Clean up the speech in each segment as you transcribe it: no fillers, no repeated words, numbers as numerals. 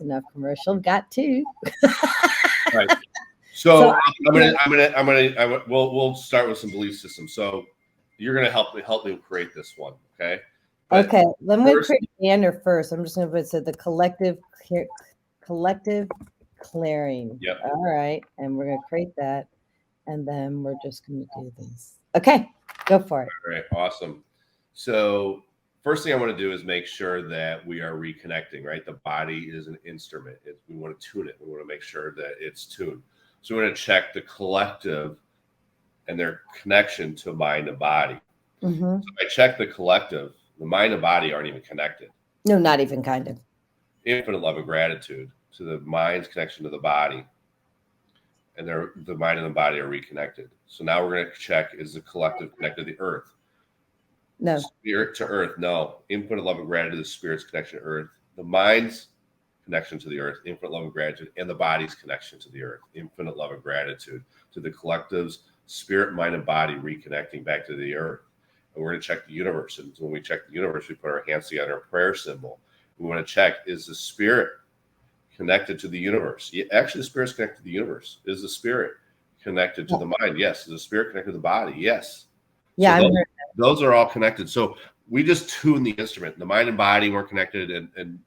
enough commercial. Got two. Right. So So we'll start with some belief systems. So you're gonna help me create this one, okay? But okay, I'm going to first, create a banner first. I'm just going to put so the collective clearing. yep. All right, and we're going to create that, and then we're just going to do this. Okay, go for it. All right, awesome. So first thing I want to do is make sure that we are reconnecting, right? The body is an instrument. We want to tune it. We want to make sure that it's tuned. So we want to check the collective and their connection to mind and body. Mm-hmm. So if I check the collective, the mind and body aren't even connected. No, not even kind of. Infinite love and gratitude to the mind's connection to the body, and the mind and the body are reconnected. So now we're going to check, is the collective connected to the earth? No. Spirit to earth, no. Infinite love and gratitude, the spirit's connection to earth. The mind's connection to the earth, infinite love and gratitude, and the body's connection to the earth, infinite love and gratitude to the collective's spirit, mind, and body reconnecting back to the earth. And we're going to check the universe. And when we check the universe, we put our hands together, a prayer symbol. We want to check, is the spirit connected to the universe? Actually, the spirit's connected to the universe. Is the spirit connected to the mind? Yes. Is the spirit connected to the body? Yes. Yeah, So those are all connected. So we just tune the instrument. The mind and body were connected, and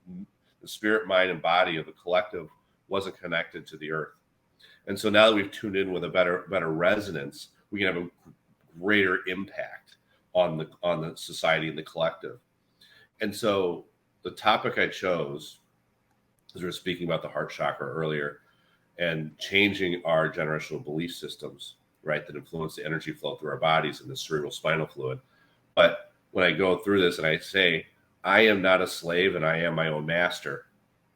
the spirit, mind, and body of the collective wasn't connected to the earth. And so now that we've tuned in with a better resonance, we can have a greater impact on the society and the collective. And so the topic I chose, as we were speaking about the heart chakra earlier, and changing our generational belief systems, right, that influence the energy flow through our bodies and the cerebral spinal fluid. But when I go through this and I say, I am not a slave and I am my own master,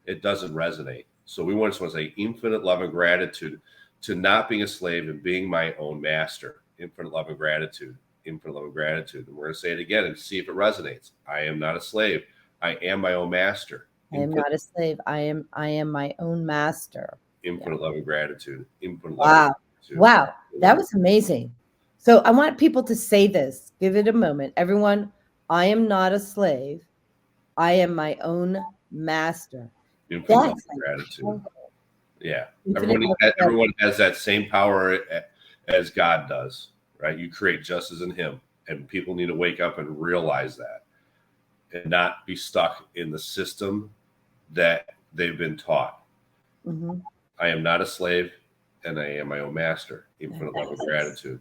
it doesn't resonate. So we just want to say infinite love and gratitude to not being a slave and being my own master. Infinite love and gratitude, infinite love and gratitude. And we're going to say it again and see if it resonates. I am not a slave. I am my own master. I am not a slave. I am my own master. Infinite love and gratitude. Infinite love. Wow. Wow. That was amazing. So I want people to say this. Give it a moment. Everyone, I am not a slave. I am my own master. Infinite love and gratitude. Yeah. Everyone has that same power as God does, right? You create just as in him. And people need to wake up and realize that and not be stuck in the system that they've been taught. Mm-hmm. I am not a slave and I am my own master. Infinite love and gratitude.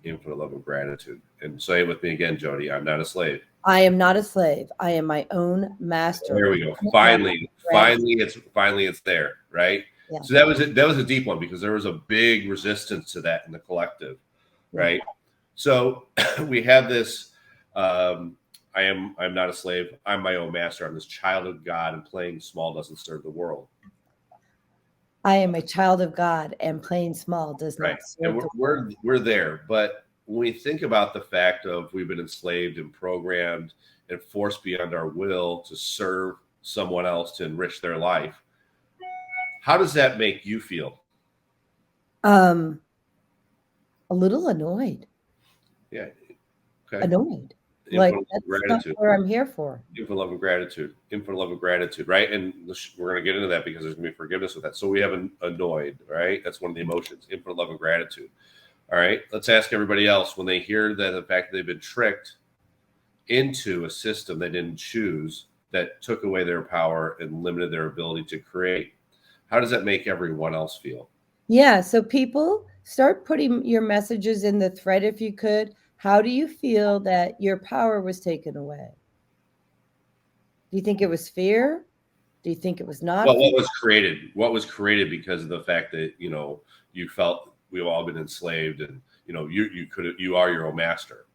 Infinite love and gratitude. And say it with me again, Jody. I'm not a slave. I am not a slave. I am my own master. There we go. Finally it's there, right? Yeah. So that was a deep one because there was a big resistance to that in the collective, right? Yeah. So we have this I'm not a slave. I'm my own master. I'm this child of God, and playing small doesn't serve the world. I am a child of God, and playing small does not serve the world. We're there. But when we think about the fact of we've been enslaved and programmed and forced beyond our will to serve someone else to enrich their life, how does that make you feel? A little annoyed. Yeah. Okay. Annoyed. Like, that's not what I'm here for. Infinite love and gratitude. Infinite love and gratitude, right? And we're going to get into that because there's going to be forgiveness with that. So we have an annoyed, right? That's one of the emotions, infinite love and gratitude. All right. Let's ask everybody else when they hear that the fact that they've been tricked into a system they didn't choose that took away their power and limited their ability to create. How does that make everyone else feel? Yeah. So people, start putting your messages in the thread if you could. How do you feel that your power was taken away? Do you think it was fear? Do you think it was not? Well, what was created? What was created because of the fact that, you felt we've all been enslaved and, you are your own master.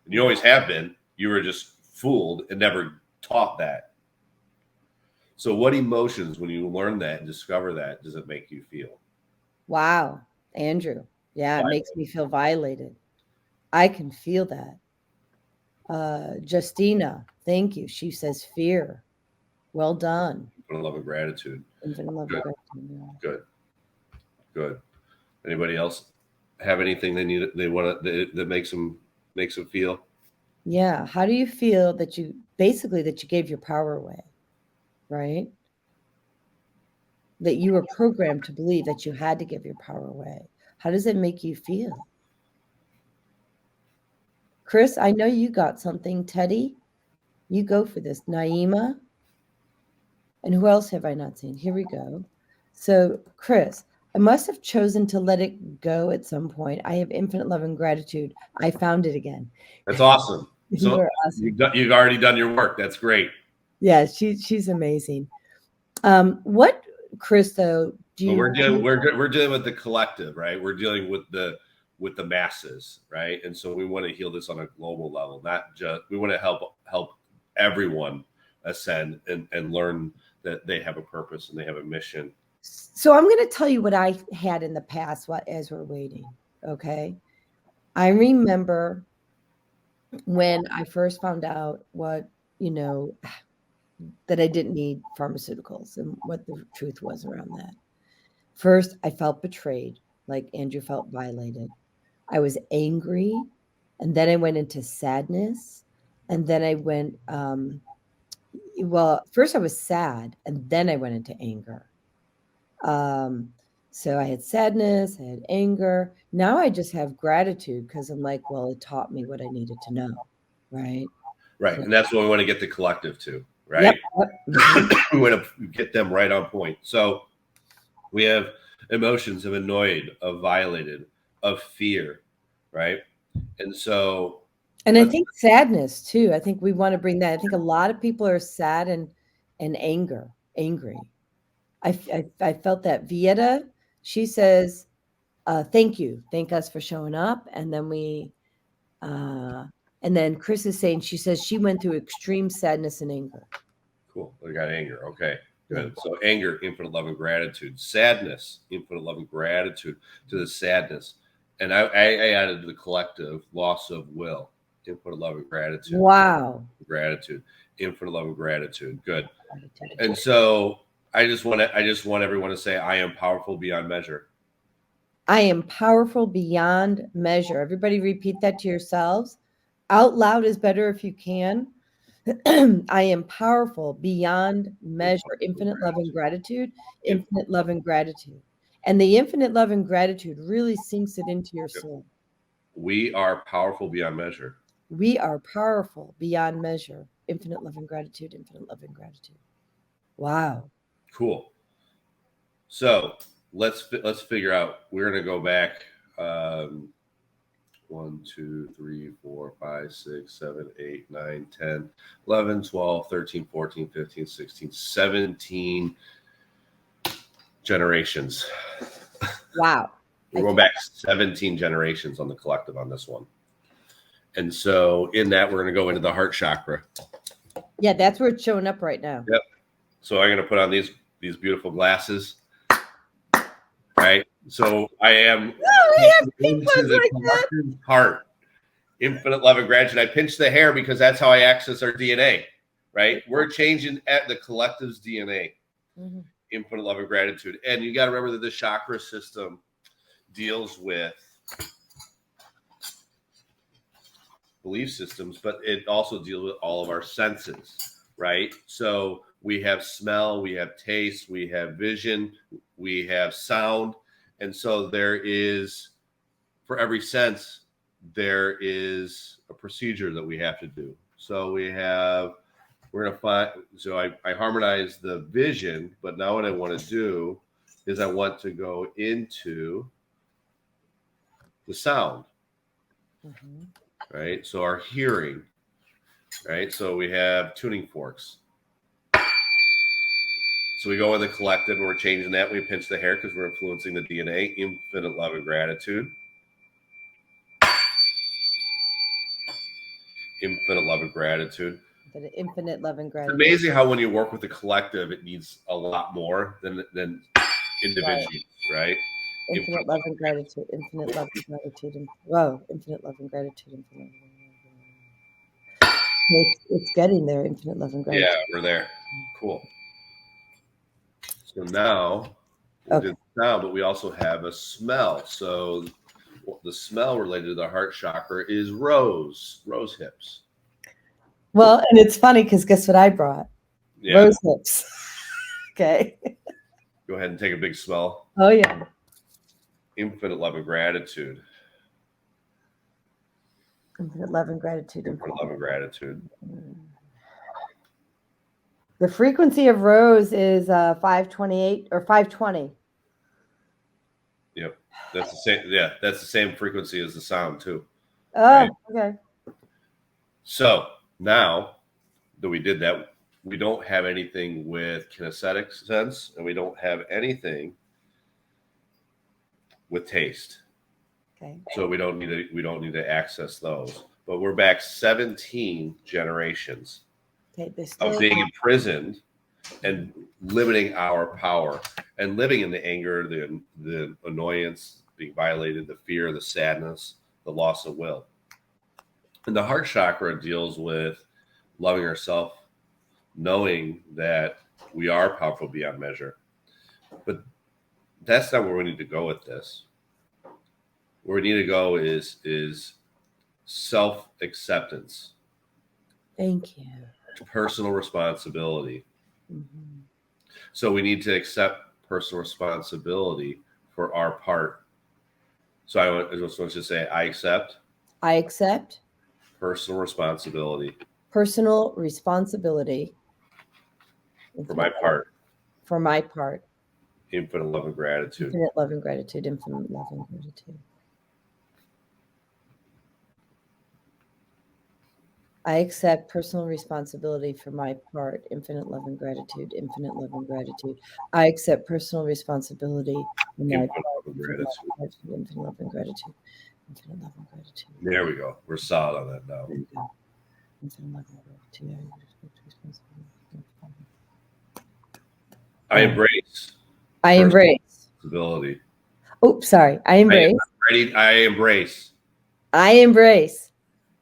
And you always have been. You were just fooled and never taught that. So what emotions, when you learn that and discover that, does it make you feel? Wow. Andrew. Yeah, it makes me feel violated. I can feel that. Justina, thank you. She says fear. Well done. Infinite love and gratitude. Infinite love and gratitude. Good. Anybody else have anything they want that makes them feel? Yeah. How do you feel that you gave your power away? Right? that you were programmed to believe that you had to give your power away. How does it make you feel? Chris, I know you got something. Teddy, you go for this. Naima, and who else have I not seen? Here we go. So, Chris, I must have chosen to let it go at some point. I have infinite love and gratitude. I found it again. That's awesome. You So are awesome. you've already done your work. That's great. Yeah, she's amazing. What, Chris, though, do But you we're dealing with the collective, right? We're dealing with the masses, right? And so we want to heal this on a global level, not just we want to help everyone ascend and learn that they have a purpose and they have a mission. So I'm going to tell you what I had in the past as we're waiting, okay? I remember when I first found out what, that I didn't need pharmaceuticals and what the truth was around that. First, I felt betrayed, like Andrew felt violated. I was angry, and then I went into sadness, and then I went, first I was sad, and then I went into anger. So I had sadness, I had anger. Now I just have gratitude because I'm like, well, it taught me what I needed to know, right? Right. So, and that's what we want to get the collective to, right? Yep. Mm-hmm. We want to get them right on point. So we have emotions of annoyed, of violated, of fear, right? And so And I think sadness too. I think we want to bring that. I think a lot of people are sad and angry. I felt that. Vieta, she says, thank you. Thank us for showing up. And then and then Chris is saying, she says she went through extreme sadness and anger. Cool. We got anger. Okay. Good. So anger, infinite love and gratitude. Sadness, infinite love and gratitude to the sadness. And I added to the collective loss of will, infinite love and gratitude. Wow. Gratitude, infinite love and gratitude. Good. And so I just want everyone to say, I am powerful beyond measure. I am powerful beyond measure. Everybody repeat that to yourselves. Out loud is better if you can. I am powerful beyond measure. Infinite love and gratitude. Infinite love and gratitude. And the infinite love and gratitude really sinks it into your soul. We are powerful beyond measure. We are powerful beyond measure. Infinite love and gratitude. Infinite love and gratitude. Wow. Cool. So let's figure out. We're going to go back 1, 2, 3, 4, 5, 6, 7, 8, 9, 10, 11, 12, 13, 14, 15, 16, 17 generations. Wow. We're going back 17 generations on the collective on this one. And so in that, we're going to go into the heart chakra. Yeah, that's where it's showing up right now. Yep. So I'm going to put on these beautiful glasses. Right. So I am heart, infinite love and gratitude. I pinch the hair because that's how I access our DNA. Right. We're changing at the collective's DNA. Mm-hmm. Infinite love and gratitude. And you got to remember that the chakra system deals with belief systems, but it also deals with all of our senses, right? So we have smell, we have taste, we have vision, we have sound. And so there is, for every sense, there is a procedure that we have to do. So we're going to find, so I harmonize the vision, but now what I want to do is I want to go into the sound, right? So our hearing, right? So we have tuning forks. So we go in the collective and we're changing that. We pinch the hair because we're influencing the DNA. Infinite love and gratitude. Infinite love and gratitude. Infinite love and gratitude. It's amazing how when you work with the collective, it needs a lot more than individuals, right? Infinite love and gratitude. Infinite love and gratitude. Whoa! Infinite love and gratitude. Infinite love and gratitude. It's getting there. Infinite love and gratitude. Yeah, we're there. Cool. So now, we did sound, but we also have a smell. So the smell related to the heart chakra is rose hips. Well, and it's funny because guess what I brought? Yeah. Rose hips. Okay. go ahead and take a big smell. Oh, yeah. Infinite love and gratitude. Infinite love and gratitude. Infinite love and gratitude. The frequency of rose is 528 or 520. Yep. That's the same. Yeah, that's the same frequency as the sound too. Oh, Right. okay. So now that we did that, we don't have anything with kinesthetic sense, and we don't have anything with taste. Okay. So we don't need to access those. But we're back 17 generations Okay. of being imprisoned and limiting our power and living in the anger, the annoyance, being violated, the fear, the sadness, the loss of will. And the heart chakra deals with loving ourselves, knowing that we are powerful beyond measure. But that's not where we need to go with this. Where we need to go is self-acceptance. Thank you. Personal responsibility. Mm-hmm. So we need to accept personal responsibility for our part. So I just want to say, I accept personal responsibility for my part. For my part. Infinite love and gratitude. Infinite love and gratitude. Infinite love and gratitude. I accept personal responsibility for my part. Infinite love and gratitude. Infinite love and gratitude. I accept personal responsibility for my part. Infinite love and gratitude. Infinite love and gratitude. There we go. We're solid on that now. There you go. Infinite love and gratitude. I embrace. I embrace. Responsibility. Oops, sorry. I embrace. I embrace. I embrace.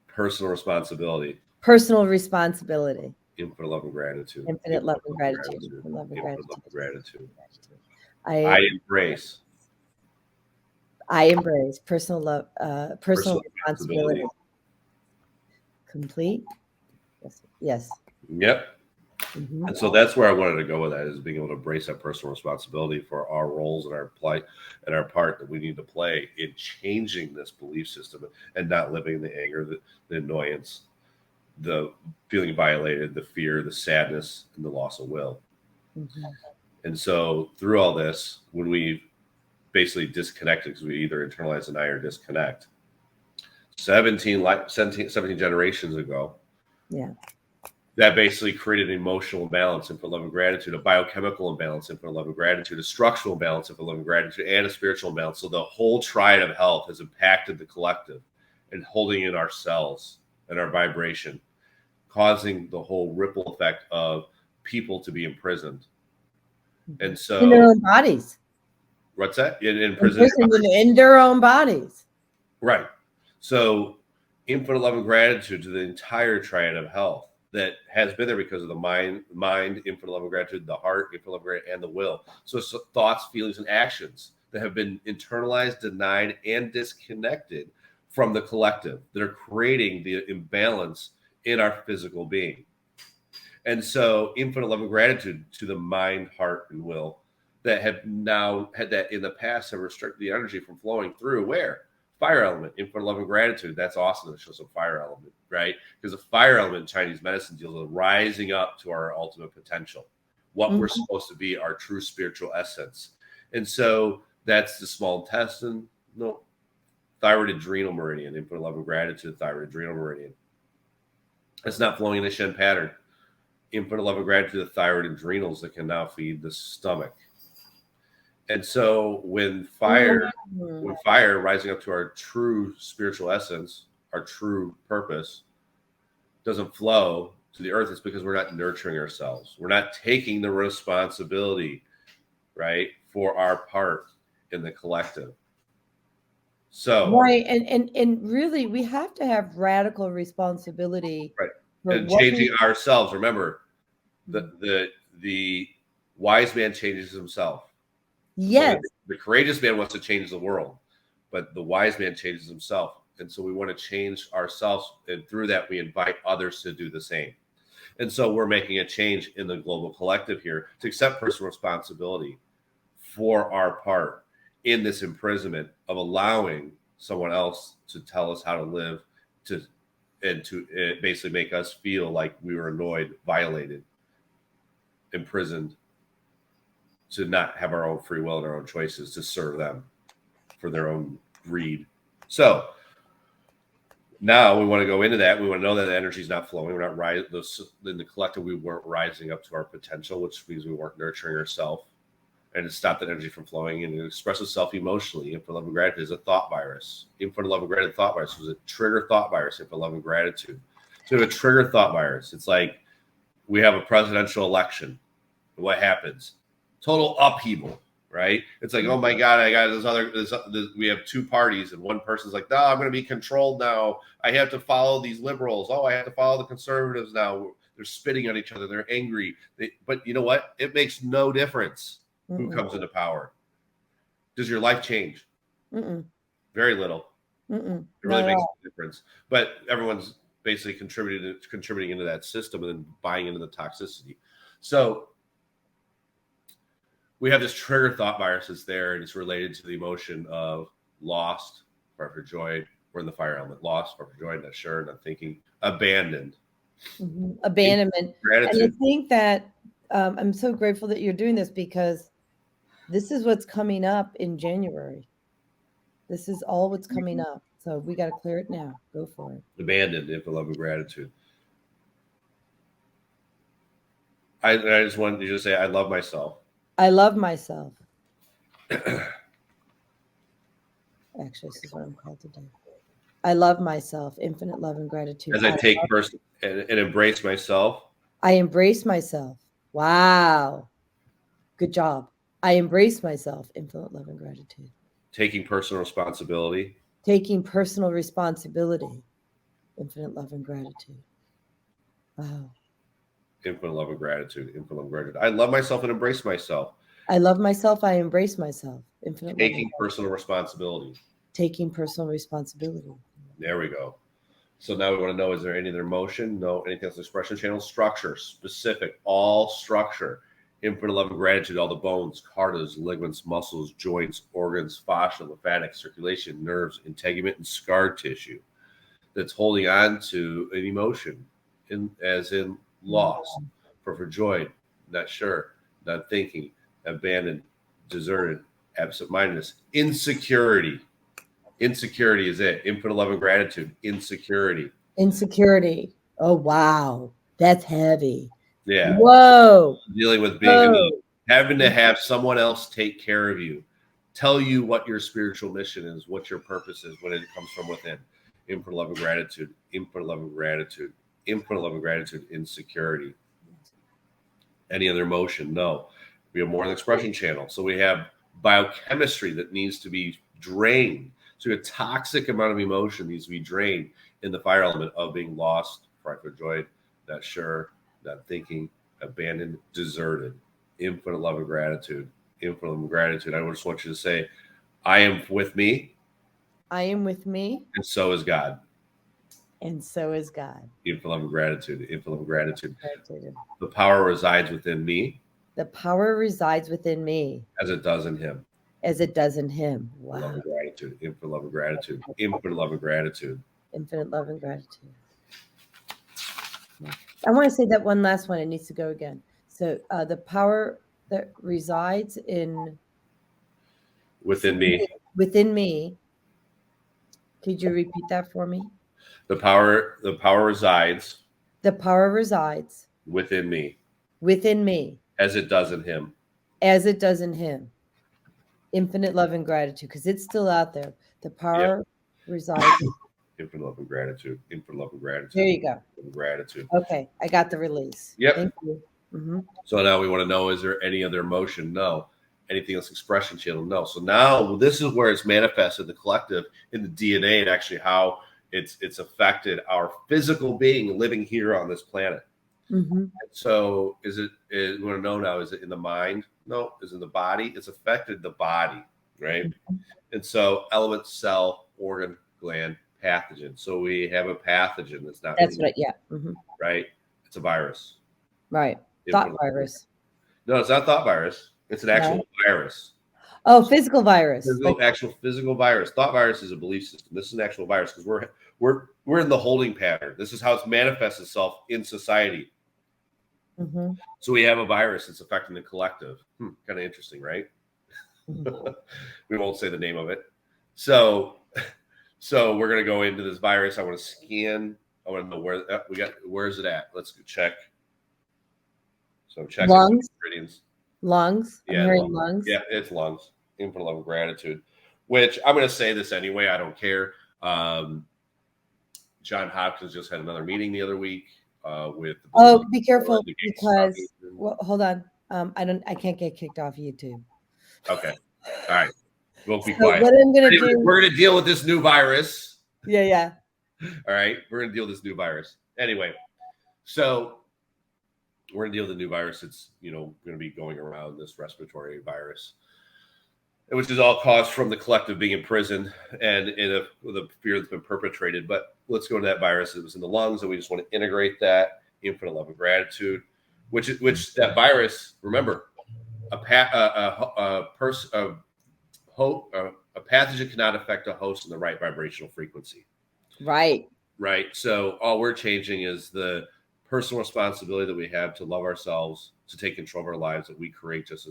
Personal responsibility. Personal responsibility. Infinite love and gratitude. Infinite love and gratitude. Infinite love and gratitude. I embrace. I embrace personal love, personal responsibility. Complete. Yes. Yes. Yep. Mm-hmm. And so that's where I wanted to go with that, is being able to embrace that personal responsibility for our roles and our plight and our part that we need to play in changing this belief system and not living in the anger, the annoyance, the feeling violated, the fear, the sadness, and the loss of will. Mm-hmm. And so through all this, when we basically disconnected, because we either internalize deny or disconnect, 17 generations ago, yeah, that basically created an emotional imbalance and for love and gratitude, a biochemical imbalance and for love and gratitude, a structural imbalance and for love and gratitude, and a spiritual imbalance. So the whole triad of health has impacted the collective and holding in our cells and our vibration, causing the whole ripple effect of people to be imprisoned. And so in their own bodies. What's that? In prison. In their own bodies. Right. So infinite love and gratitude to the entire triad of health that has been there because of the mind, infinite love and gratitude, the heart, infinite love and gratitude, and the will. So it's thoughts, feelings, and actions that have been internalized, denied, and disconnected from the collective that are creating the imbalance in our physical being. And so infinite love and gratitude to the mind, heart, and will that have now had that in the past have restricted the energy from flowing through where? Fire element, infinite love and gratitude. That's awesome to show some fire element, right? Because the fire element in Chinese medicine deals with rising up to our ultimate potential, what we're supposed to be, our true spiritual essence. And so that's the small intestine, thyroid adrenal meridian, infinite love and gratitude, thyroid adrenal meridian. It's not flowing in a Shen pattern. Infinite love and gratitude, the thyroid adrenals that can now feed the stomach. And so when fire rising up to our true spiritual essence, our true purpose, doesn't flow to the earth, it's because we're not nurturing ourselves. We're not taking the responsibility, right, for our part in the collective. So right, and really, we have to have radical responsibility, right, and changing ourselves. Remember, the wise man changes himself. Yes. So the courageous man wants to change the world, but the wise man changes himself. And so we want to change ourselves, and through that, we invite others to do the same. And so we're making a change in the global collective here to accept personal responsibility for our part in this imprisonment of allowing someone else to tell us how to live, to basically make us feel like we were annoyed, violated, imprisoned, to not have our own free will and our own choices, to serve them for their own greed. So now we want to go into that. We want to know that the energy is not flowing. We're not rising. In the collective, we weren't rising up to our potential, which means we weren't nurturing ourselves, and to stop that energy from flowing. And it expresses itself emotionally. Infinite love and gratitude is a thought virus. Infinite love and gratitude thought virus was a trigger thought virus. Infinite love and gratitude. So we have a trigger thought virus. It's like we have a presidential election. What happens? Total upheaval, right? It's like, oh my God, I got we have two parties, and one person's like, no, I'm going to be controlled now. I have to follow these liberals. Oh, I have to follow the conservatives now. They're spitting at each other. They're angry. But you know what? It makes no difference who comes into power. Does your life change? Very little. It really makes a difference. But everyone's basically contributing into that system and then buying into the toxicity. So we have this trigger thought virus that's there, and it's related to the emotion of lost, overjoyed. We're in the fire element. Lost, overjoyed, not sure, not thinking, abandoned. Abandonment. Gratitude. And I think that I'm so grateful that you're doing this, because this is what's coming up in January. This is all what's coming up. So we got to clear it now. Go for it. Abandoned, infinite love and gratitude. I just wanted you to say, I love myself. I love myself. Actually, this is what I'm called to do. I love myself. Infinite love and gratitude. As I take and embrace myself. I embrace myself. Wow. Good job. I embrace myself. Infinite love and gratitude. Taking personal responsibility. Taking personal responsibility. Infinite love and gratitude. Wow. Infinite love and gratitude. Infinite love and gratitude. I love myself and embrace myself. I love myself. I embrace myself. Infinite taking personal responsibility. Taking personal responsibility. There we go. So now we want to know, is there any other emotion? No. Anything else? Expression channel structure, specific, all structure. Infinite love and gratitude, all the bones, cartilage, ligaments, muscles, joints, organs, fascia, lymphatic, circulation, nerves, integument, and scar tissue that's holding on to an emotion, as in lost, overjoyed, not sure, not thinking, abandoned, deserted, absent-mindedness, insecurity. Insecurity is it. Infinite love and gratitude. Insecurity. Insecurity. Oh, wow. That's heavy. Yeah. Whoa. Dealing with being having to have someone else take care of you, tell you what your spiritual mission is, what your purpose is when it comes from within. Infinite love and gratitude. Infinite love and gratitude. Infinite love and gratitude. Insecurity. Any other emotion? No. We have more than expression channel. So we have biochemistry that needs to be drained. So a toxic amount of emotion needs to be drained in the fire element of being lost, overjoyed, not sure, not thinking, abandoned, deserted. Infinite love and gratitude. Infinite love and gratitude. I just want you to say, I am with me. I am with me. And so is God. And so is God. Infinite love and gratitude. Infinite love and gratitude. The power resides within me. The power resides within me. As it does in him. As it does in him. Wow. Love and gratitude. Infinite love and gratitude. Infinite love and gratitude. Infinite love and gratitude. I want to say that one last one. It needs to go again. So the power that resides within me. Within me. Could you repeat that for me? The power resides. The power resides within me. Within me. As it does in him. As it does in him. Infinite love and gratitude, because it's still out there. The power resides. Infinite love and gratitude. Infinite love and gratitude. There you go. And gratitude. Okay, I got the release. Yep. Thank you. Mm-hmm. So now we want to know, is there any other emotion? No. Anything else? Expression channel? No. So now this is where it's manifested, the collective, in the DNA, and actually how it's affected our physical being living here on this planet. Mm-hmm. So we want to know now, is it in the mind? No. Is it in the body? It's affected the body, right? Mm-hmm. And so element, cell, organ, gland, pathogen. So we have a pathogen that's not. That's right. Yeah. Mm-hmm. Right. It's a virus. Right. Thought virus. No, it's not thought virus. It's an actual virus. Oh, physical virus. Physical, actual physical virus. Thought virus is a belief system. This is an actual virus because we're in the holding pattern. This is how it manifests itself in society. Mm-hmm. So we have a virus that's affecting the collective. Kind of interesting, right? Mm-hmm. We won't say the name of it. So we're gonna go into this virus. I want to scan. I want to know where is it at? Let's go check. So check Lungs. Ingredients. Lungs. I'm hearing lungs. Yeah, it's lungs. Infinite love and gratitude. Which I'm going to say this anyway. I don't care. John Hopkins just had another meeting the other week with. Oh, be careful because. Well, hold on. I can't get kicked off YouTube. Okay. All right. We'll be So quiet. what I'm going to do? We're going to deal with this new virus. Yeah. All right. We're going to deal with this new virus. Anyway, so we're going to deal with the new virus. It's going to be going around, this respiratory virus, which is all caused from the collective being imprisoned and the fear that's been perpetrated. But let's go to that virus. It was in the lungs, and we just want to integrate that infinite love and gratitude, which that virus. Remember, a pathogen cannot affect a host in the right vibrational frequency. Right. So all we're changing is the personal responsibility that we have to love ourselves, to take control of our lives that we create just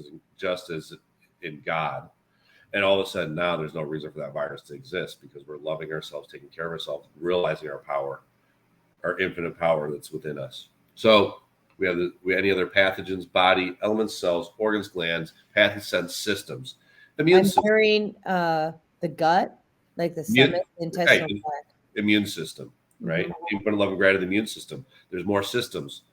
as in God. And all of a sudden now there's no reason for that virus to exist because we're loving ourselves, taking care of ourselves, realizing our power, our infinite power that's within us. So we have any other pathogens, body, elements, cells, organs, glands, pathogen systems. Immune system. I'm hearing the gut, like the stomach, intestinal tract. Immune system, right? Mm-hmm. Infinite love and gratitude, immune system. There's more systems.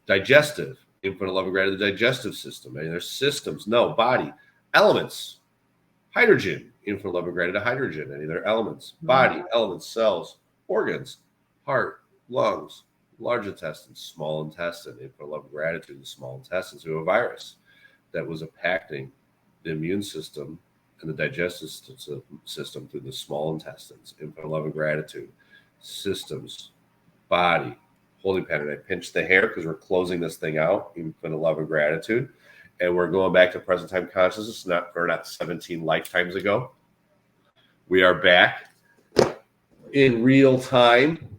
Digestive. Infinite love and gratitude, the digestive system. I mean, there's systems. No, body. Elements. Hydrogen. Infinite love and gratitude, hydrogen. Any other elements. Body, elements, cells, organs, heart, lungs, large intestine, small intestine. Infinite love and gratitude, the small intestines. We have a virus that was impacting the immune system and the digestive system through the small intestines. Infinite love and gratitude. Systems, body, holding pattern. I pinched the hair because we're closing this thing out. Infinite love and gratitude. And we're going back to present time consciousness, not 17 lifetimes ago. We are back in real time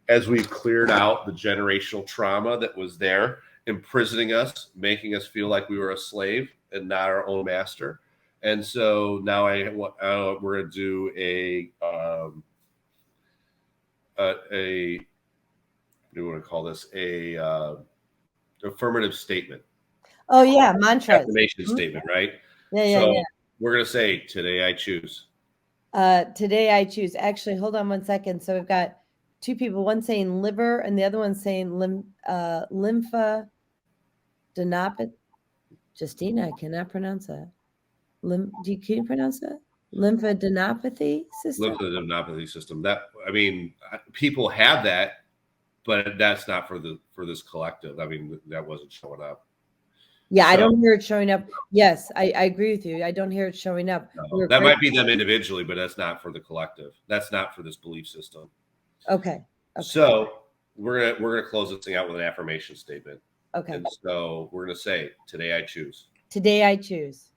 as we've cleared out the generational trauma that was there, imprisoning us, making us feel like we were a slave and not our own master. And so now we're going to do a what do you want to call this? A affirmative statement. Oh yeah, mantra. Affirmation statement, right? Yeah. We're going to say, today I choose. Today I choose. Actually, hold on one second. So we've got two people, one saying liver and the other one saying lymphadenopathy. Justina, I cannot pronounce that. Can you pronounce that? Lymphadenopathy system? Lymphadenopathy system. People have that, but that's not for this collective. I mean, that wasn't showing up. Yeah, I don't hear it showing up. Yes, I agree with you. I don't hear it showing up. No, that might be them individually, but that's not for the collective. That's not for this belief system. Okay. So we're gonna close this thing out with an affirmation statement. Okay. And so we're gonna say, today I choose. Today I choose.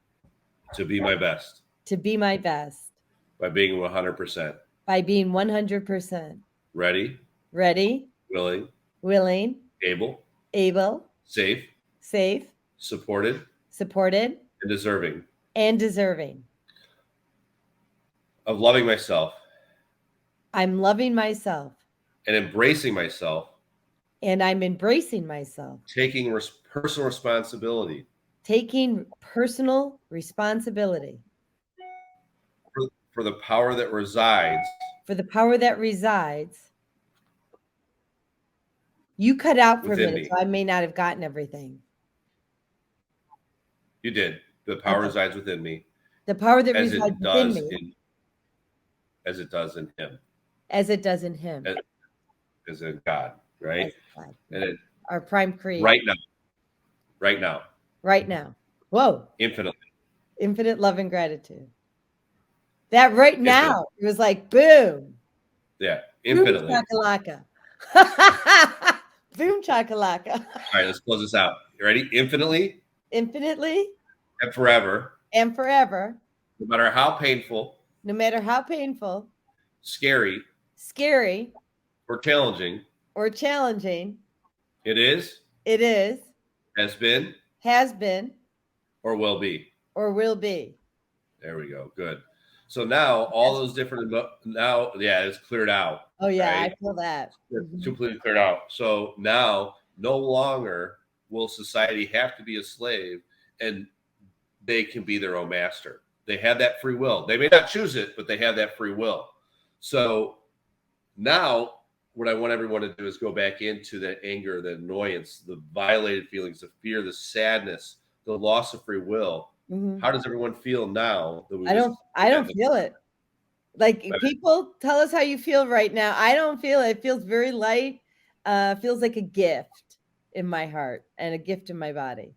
To be my best. To be my best. By being 100%. By being 100%. Ready. Willing. Able. Safe. Supported. And deserving. Of loving myself. I'm loving myself. And embracing myself. And I'm embracing myself. Taking personal responsibility. For the power that resides. You cut out for a minute, me. so I may not have gotten everything. You did. The power resides within me. The power that resides within me. As it does in him. As it does in him. As in God, right? God. And our prime creator. Right now. Whoa. Infinite love and gratitude. That right now, it was like, boom. Yeah, infinitely. Boom chakalaka. Boom chakalaka. All right, let's close this out. You ready? Infinitely. and forever, and forever, no matter how painful, no matter how painful, scary, scary, or challenging or challenging it is, it is, has been, been, or will be. or will be. There we go. Good. So now all those different now, yeah, it's cleared out. Oh yeah, right? I feel that. It's completely cleared out. So now no longer will society have to be a slave, and they can be their own master. They have that free will. They may not choose it, but they have that free will. So now what I want everyone to do is go back into that anger, the annoyance, the violated feelings, the fear, the sadness, the loss of free will. Mhm. How does everyone feel now that we I don't feel it. Like people tell us how you feel right now. I don't feel it. It feels very light. Feels like a gift in my heart and a gift in my body.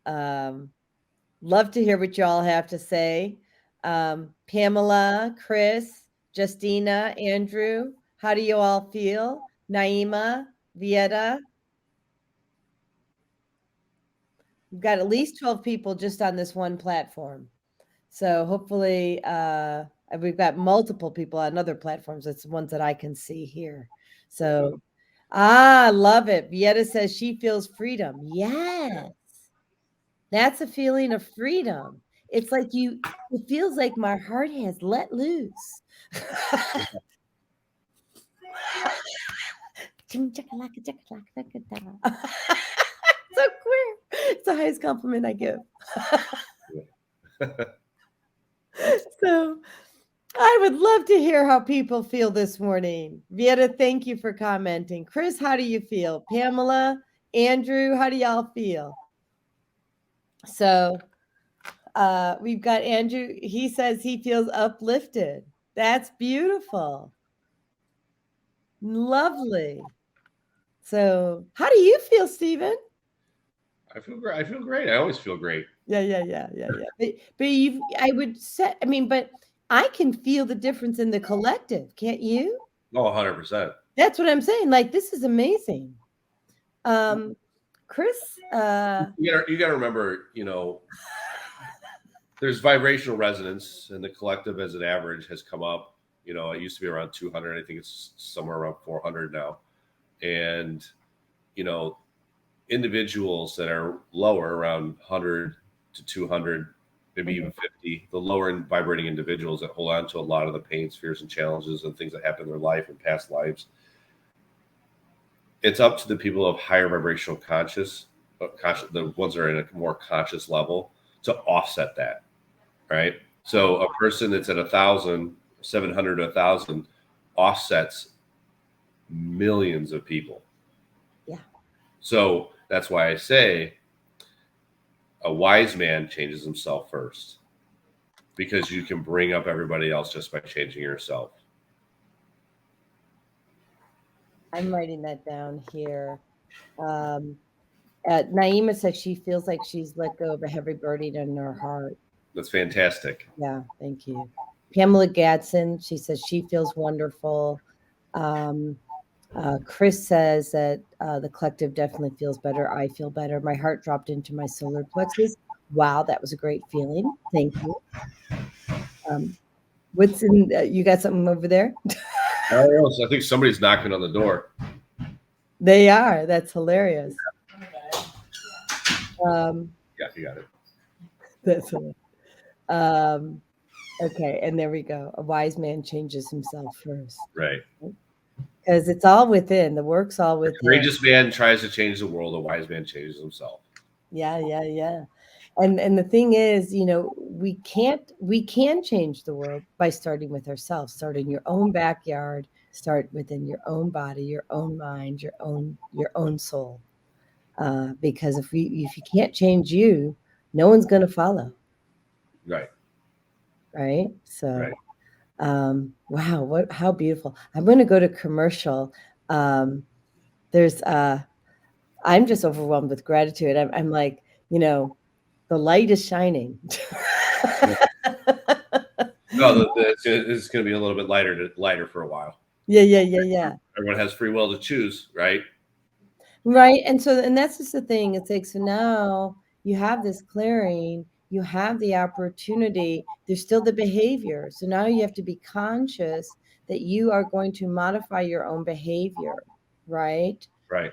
Love to hear what y'all have to say. Pamela, Chris, Justina, Andrew, how do you all feel? Naima, Vieta. We've got at least 12 people just on this one platform. So hopefully we've got multiple people on other platforms. It's the ones that I can see here. So, love it. Vieta says she feels freedom. Yes. That's a feeling of freedom. It's like it feels like my heart has let loose. So queer. It's the highest compliment I give. So I would love to hear how people feel this morning. Vieta, thank you for commenting. Chris, how do you feel? Pamela, Andrew, how do y'all feel? So we've got Andrew. He says he feels uplifted. That's beautiful. Lovely. So how do you feel, Stephen? I feel great. I feel great. I always feel great. Yeah. But I would say, but I can feel the difference in the collective. Can't you? Oh, 100%. That's what I'm saying. Like, this is amazing. Chris, you got to remember, there's vibrational resonance, and the collective as an average has come up. It used to be around 200. I think it's somewhere around 400 now. And, individuals that are lower, around 100 to 200, maybe even 50, the lower in vibrating individuals that hold on to a lot of the pains, fears, and challenges and things that happen in their life and past lives. It's up to the people of higher vibrational conscious, the ones that are in a more conscious level, to offset that, right? So a person that's at 1,000, 700 to 1,000 offsets millions of people. Yeah. So that's why I say a wise man changes himself first, because you can bring up everybody else just by changing yourself. I'm writing that down here. Naima says she feels like she's let go of a heavy burden in her heart. That's fantastic. Yeah, thank you. Pamela Gadsden, she says she feels wonderful. Chris says that the collective definitely feels better. I feel better. My heart dropped into my solar plexus. Wow, that was a great feeling. Thank you. What's in? You got something over there? I think somebody's knocking on the door. They are. That's hilarious. Yeah, you got it. That's hilarious. Okay, and there we go. A wise man changes himself first. Right. Because it's all within. The work's all within. A courageous man tries to change the world. A wise man changes himself. Yeah. And the thing is, we can change the world by starting with ourselves. Start in your own backyard. Start within your own body, your own mind, your own soul. Because if you can't change you, no one's going to follow. Right. So. Right. Wow, how beautiful. I'm going to go to commercial. I'm just overwhelmed with gratitude. I'm like, the light is shining. No, it's going to be a little bit lighter for a while. Yeah. Everyone has free will to choose, right? Right. And that's just the thing. It's like, so now you have this clearing, you have the opportunity, there's still the behavior. So now you have to be conscious that you are going to modify your own behavior, right? Right.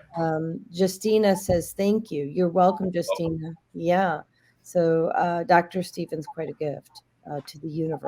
Justina says, thank you. You're welcome, Justina. Yeah. So Dr. Stephen's quite a gift to the universe.